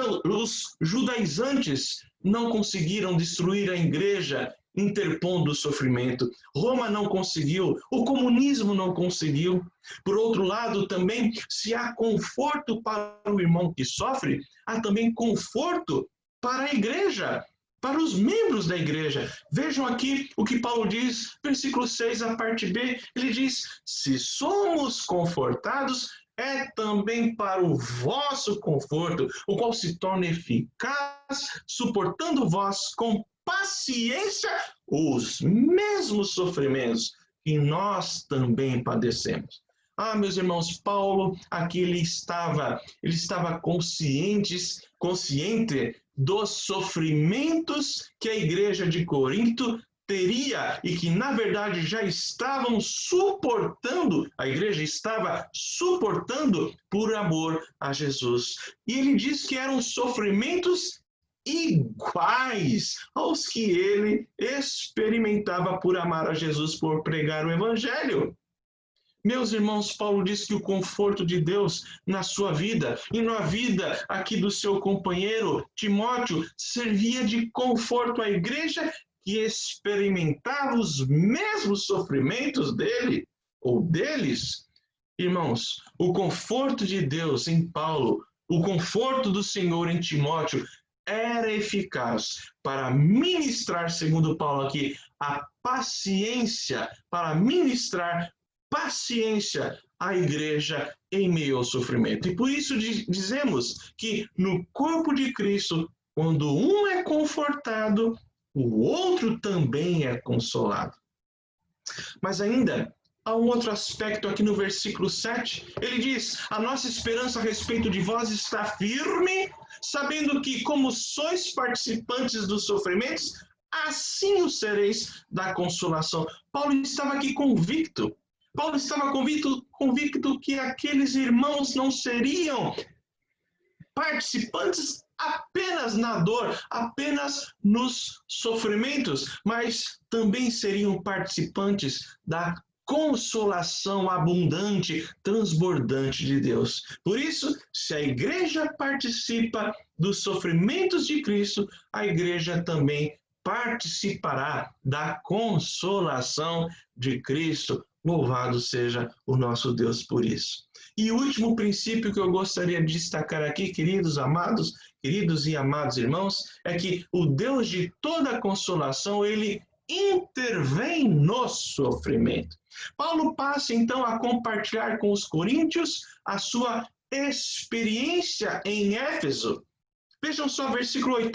judaizantes não conseguiram destruir a igreja interpondo o sofrimento. Roma não conseguiu, o comunismo não conseguiu. Por outro lado, também, se há conforto para o irmão que sofre, há também conforto para a igreja, para os membros da igreja. Vejam aqui o que Paulo diz, versículo 6, a parte B, ele diz: se somos confortados, é também para o vosso conforto, o qual se torna eficaz, suportando vós com paciência os mesmos sofrimentos que nós também padecemos. Ah, meus irmãos, Paulo, aqui ele estava consciente dos sofrimentos que a igreja de Corinto teria e que, na verdade, já estavam suportando, a igreja estava suportando por amor a Jesus. E ele diz que eram sofrimentos iguais aos que ele experimentava por amar a Jesus, por pregar o evangelho. Meus irmãos, Paulo diz que o conforto de Deus na sua vida e na vida aqui do seu companheiro Timóteo servia de conforto à igreja que experimentava os mesmos sofrimentos dele ou deles. Irmãos, o conforto de Deus em Paulo, o conforto do Senhor em Timóteo era eficaz para ministrar, segundo Paulo aqui, a paciência, para ministrar paciência à igreja em meio ao sofrimento. E por isso dizemos que no corpo de Cristo, quando um é confortado, o outro também é consolado. Mas ainda há um outro aspecto aqui no versículo 7. Ele diz: a nossa esperança a respeito de vós está firme, sabendo que, como sois participantes dos sofrimentos, assim o sereis da consolação. Paulo estava aqui convicto. Paulo estava convicto que aqueles irmãos não seriam participantes apenas na dor, apenas nos sofrimentos, mas também seriam participantes da consolação abundante, transbordante de Deus. Por isso, se a igreja participa dos sofrimentos de Cristo, a igreja também participará da consolação de Cristo. Louvado seja o nosso Deus por isso. E o último princípio que eu gostaria de destacar aqui, queridos e amados irmãos, é que o Deus de toda consolação, ele intervém no sofrimento. Paulo passa então a compartilhar com os coríntios a sua experiência em Éfeso. Vejam só, versículo 8,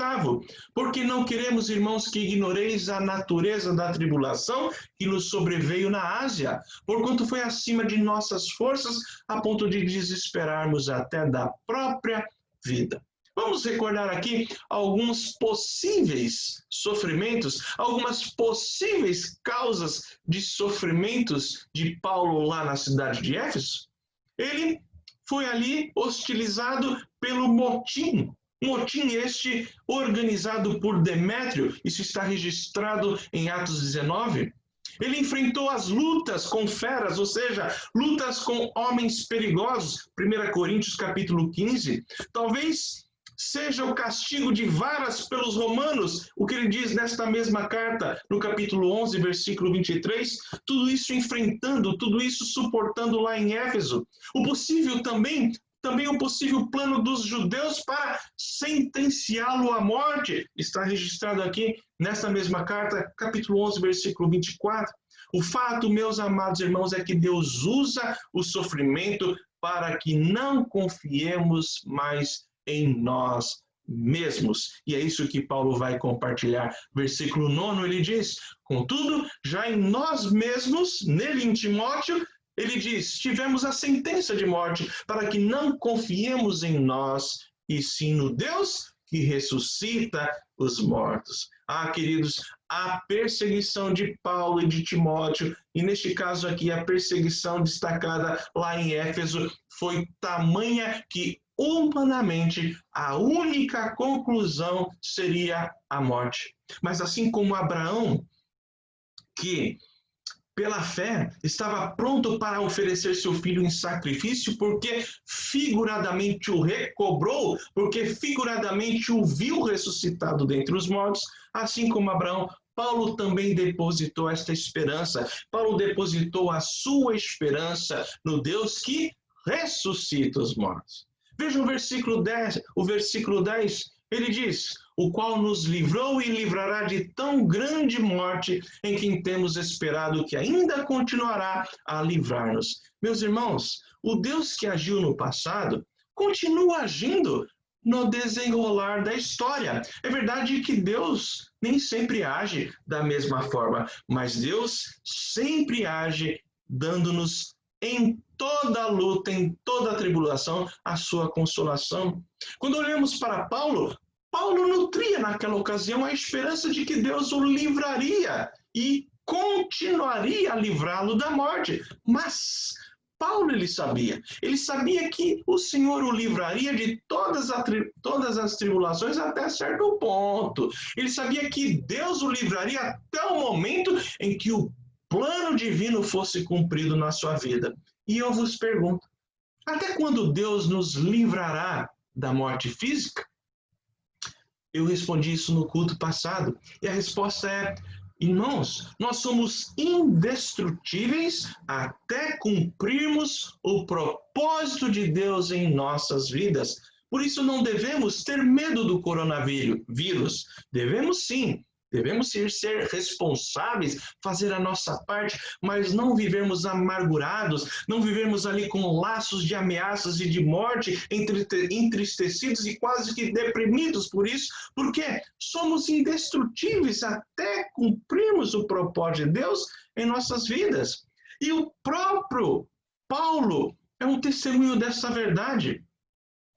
porque não queremos, irmãos, que ignoreis a natureza da tribulação que nos sobreveio na Ásia, porquanto foi acima de nossas forças, a ponto de desesperarmos até da própria vida. Vamos recordar aqui alguns possíveis sofrimentos, algumas possíveis causas de sofrimentos de Paulo lá na cidade de Éfeso. Ele foi ali hostilizado pelo motim este organizado por Demétrio, isso está registrado em Atos 19. Ele enfrentou as lutas com feras, ou seja, lutas com homens perigosos, 1 Coríntios capítulo 15. Talvez seja o castigo de varas pelos romanos, o que ele diz nesta mesma carta, no capítulo 11, versículo 23, tudo isso enfrentando, tudo isso suportando lá em Éfeso. O possível também o possível plano dos judeus para sentenciá-lo à morte, está registrado aqui nesta mesma carta, capítulo 11, versículo 24. O fato, meus amados irmãos, é que Deus usa o sofrimento para que não confiemos mais em nós mesmos. E é isso que Paulo vai compartilhar. Versículo 9, ele diz: contudo, já em nós mesmos, nele em Timóteo, ele diz: tivemos a sentença de morte, para que não confiemos em nós, e sim no Deus que ressuscita os mortos. Ah, queridos, a perseguição de Paulo e de Timóteo, e neste caso aqui a perseguição destacada lá em Éfeso, foi tamanha que humanamente a única conclusão seria a morte. Mas assim como Abraão, que pela fé, estava pronto para oferecer seu filho em sacrifício, porque figuradamente o recobrou, porque figuradamente o viu ressuscitado dentre os mortos, assim como Abraão Paulo também depositou esta esperança. Paulo depositou a sua esperança no Deus que ressuscita os mortos. Veja o versículo 10. Ele diz: o qual nos livrou e livrará de tão grande morte, em quem temos esperado que ainda continuará a livrar-nos. Meus irmãos, o Deus que agiu no passado continua agindo no desenrolar da história. É verdade que Deus nem sempre age da mesma forma, mas Deus sempre age dando-nos em toda a luta, em toda a tribulação, a sua consolação. Quando olhamos para Paulo, Paulo nutria naquela ocasião a esperança de que Deus o livraria e continuaria a livrá-lo da morte. Mas Paulo ele sabia que o Senhor o livraria de todas as tribulações até certo ponto. Ele sabia que Deus o livraria até o momento em que o plano divino fosse cumprido na sua vida. E eu vos pergunto, até quando Deus nos livrará da morte física? Eu respondi isso no culto passado, e a resposta é: irmãos, nós somos indestrutíveis até cumprirmos o propósito de Deus em nossas vidas. Por isso não devemos ter medo do coronavírus. Devemos sim ser responsáveis, fazer a nossa parte, mas não vivermos amargurados, não vivermos ali com laços de ameaças e de morte, entristecidos e quase que deprimidos por isso, porque somos indestrutíveis até cumprirmos o propósito de Deus em nossas vidas. E o próprio Paulo é um testemunho dessa verdade.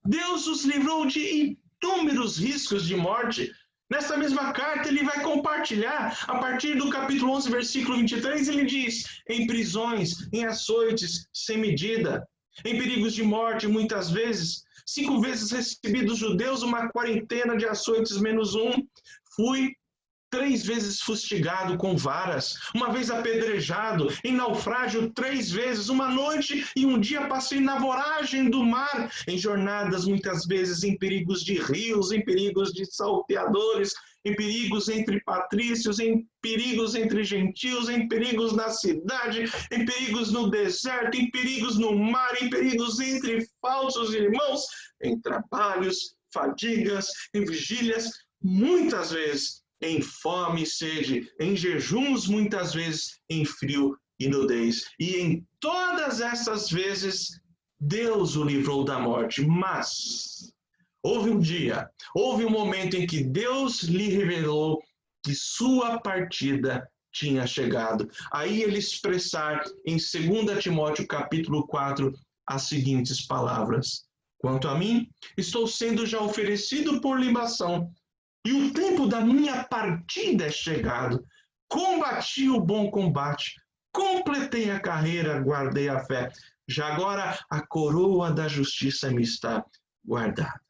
Deus os livrou de inúmeros riscos de morte. Nessa mesma carta, ele vai compartilhar, a partir do capítulo 11, versículo 23, ele diz: em prisões, em açoites sem medida, em perigos de morte, muitas vezes, 5 vezes recebi dos judeus uma quarentena de açoites menos um, fui 3 vezes fustigado com varas, 1 vez apedrejado, em naufrágio 3 vezes, 1 noite e 1 dia passei na voragem do mar, em jornadas muitas vezes, em perigos de rios, em perigos de salteadores, em perigos entre patrícios, em perigos entre gentios, em perigos na cidade, em perigos no deserto, em perigos no mar, em perigos entre falsos irmãos, em trabalhos, fadigas, em vigílias, muitas vezes em fome e sede, em jejuns muitas vezes, em frio e nudez. E em todas essas vezes, Deus o livrou da morte. Mas houve um momento em que Deus lhe revelou que sua partida tinha chegado. Aí ele expressar em 2 Timóteo capítulo 4 as seguintes palavras: quanto a mim, estou sendo já oferecido por libação, e o tempo da minha partida é chegado. Combati o bom combate, completei a carreira, guardei a fé. Já agora a coroa da justiça me está guardada.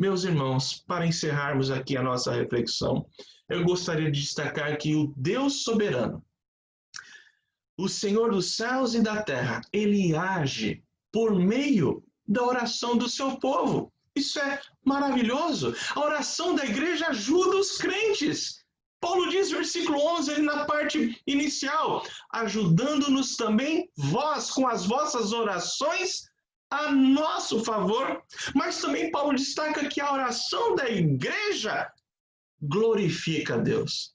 Meus irmãos, para encerrarmos aqui a nossa reflexão, eu gostaria de destacar que o Deus soberano, o Senhor dos céus e da terra, ele age por meio da oração do seu povo. Isso é maravilhoso. A oração da igreja ajuda os crentes. Paulo diz, versículo 11, na parte inicial, ajudando-nos também, vós, com as vossas orações, a nosso favor. Mas também Paulo destaca que a oração da igreja glorifica a Deus.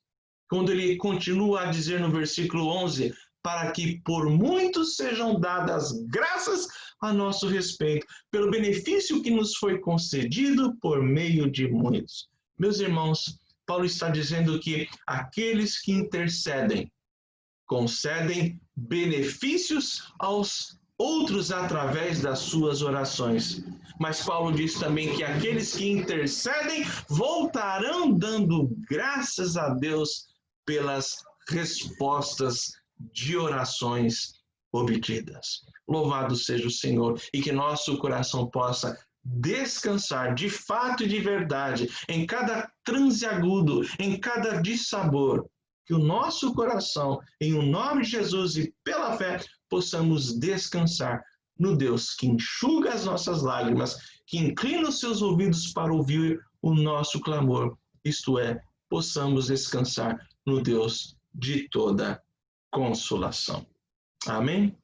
Quando ele continua a dizer no versículo 11, para que por muitos sejam dadas graças a nosso respeito, pelo benefício que nos foi concedido por meio de muitos. Meus irmãos, Paulo está dizendo que aqueles que intercedem concedem benefícios aos outros através das suas orações. Mas Paulo diz também que aqueles que intercedem voltarão dando graças a Deus pelas respostas de orações obtidas. Louvado seja o Senhor, e que nosso coração possa descansar de fato e de verdade em cada transe agudo, em cada dissabor, que o nosso coração, em o nome de Jesus e pela fé, possamos descansar no Deus que enxuga as nossas lágrimas, que inclina os seus ouvidos para ouvir o nosso clamor, isto é, possamos descansar no Deus de toda consolação. Amém?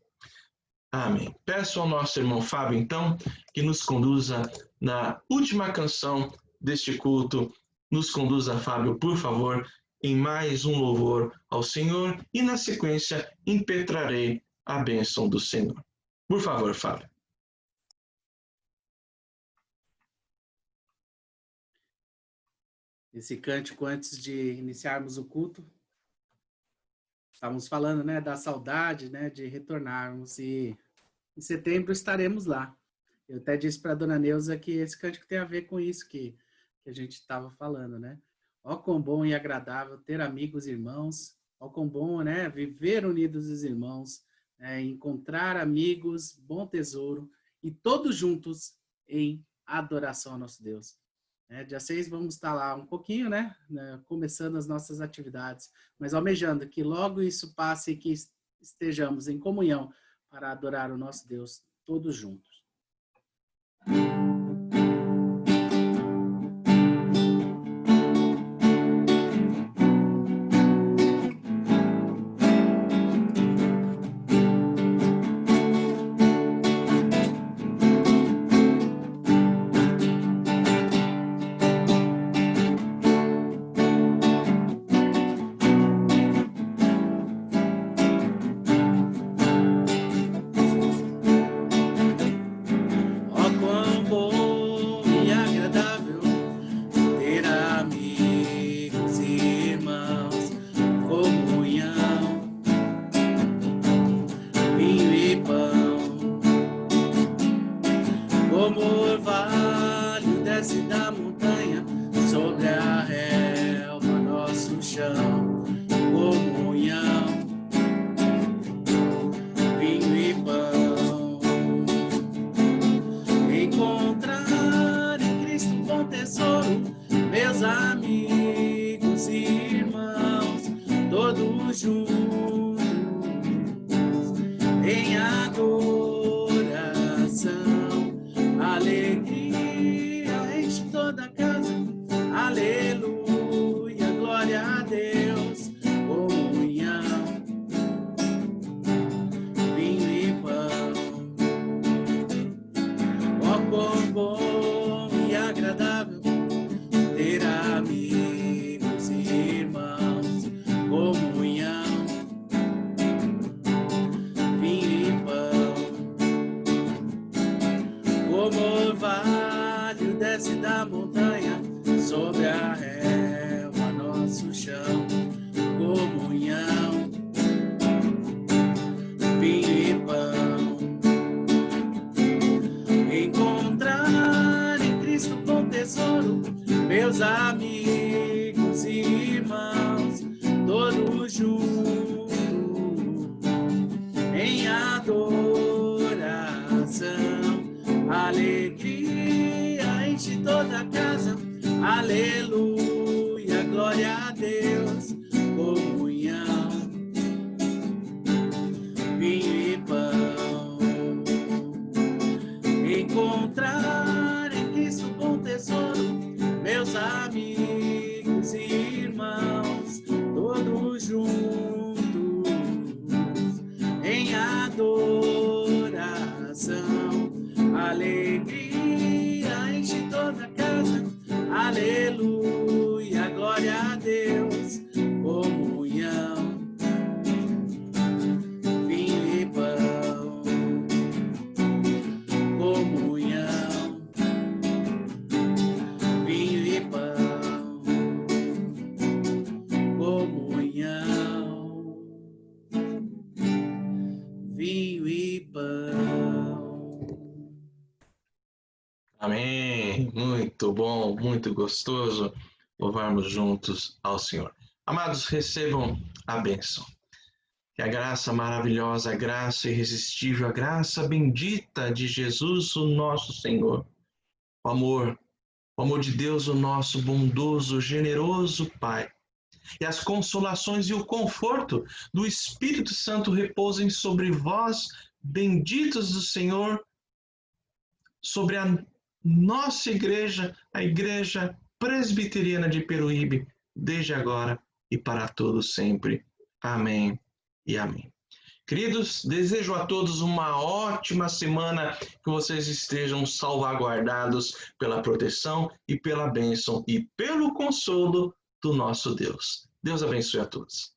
Amém. Peço ao nosso irmão Fábio, então, que nos conduza na última canção deste culto. Nos conduza, Fábio, por favor, em mais um louvor ao Senhor e, na sequência, impetrarei a bênção do Senhor. Por favor, Fábio. Esse cântico, antes de iniciarmos o culto, estávamos falando, né, da saudade, né, de retornarmos, e em setembro estaremos lá. Eu até disse para a dona Neuza que esse cântico tem a ver com isso que a gente estava falando, né? Ó quão bom e agradável ter amigos e irmãos, ó quão bom, né, viver unidos os irmãos, encontrar amigos, bom tesouro, e todos juntos em adoração ao nosso Deus. Dia 6 vamos estar lá um pouquinho, né, começando as nossas atividades, mas almejando que logo isso passe e que estejamos em comunhão para adorar o nosso Deus todos juntos. Amém. Muito bom, muito gostoso louvarmos juntos ao Senhor. Amados, recebam a bênção. Que a graça maravilhosa, a graça irresistível, a graça bendita de Jesus, o nosso Senhor, o amor de Deus, o nosso bondoso, generoso Pai, e as consolações e o conforto do Espírito Santo repousem sobre vós, benditos do Senhor, sobre a nossa igreja, a Igreja Presbiteriana de Peruíbe, desde agora e para todos sempre. Amém e amém. Queridos, desejo a todos uma ótima semana, que vocês estejam salvaguardados pela proteção e pela bênção e pelo consolo do nosso Deus. Deus abençoe a todos.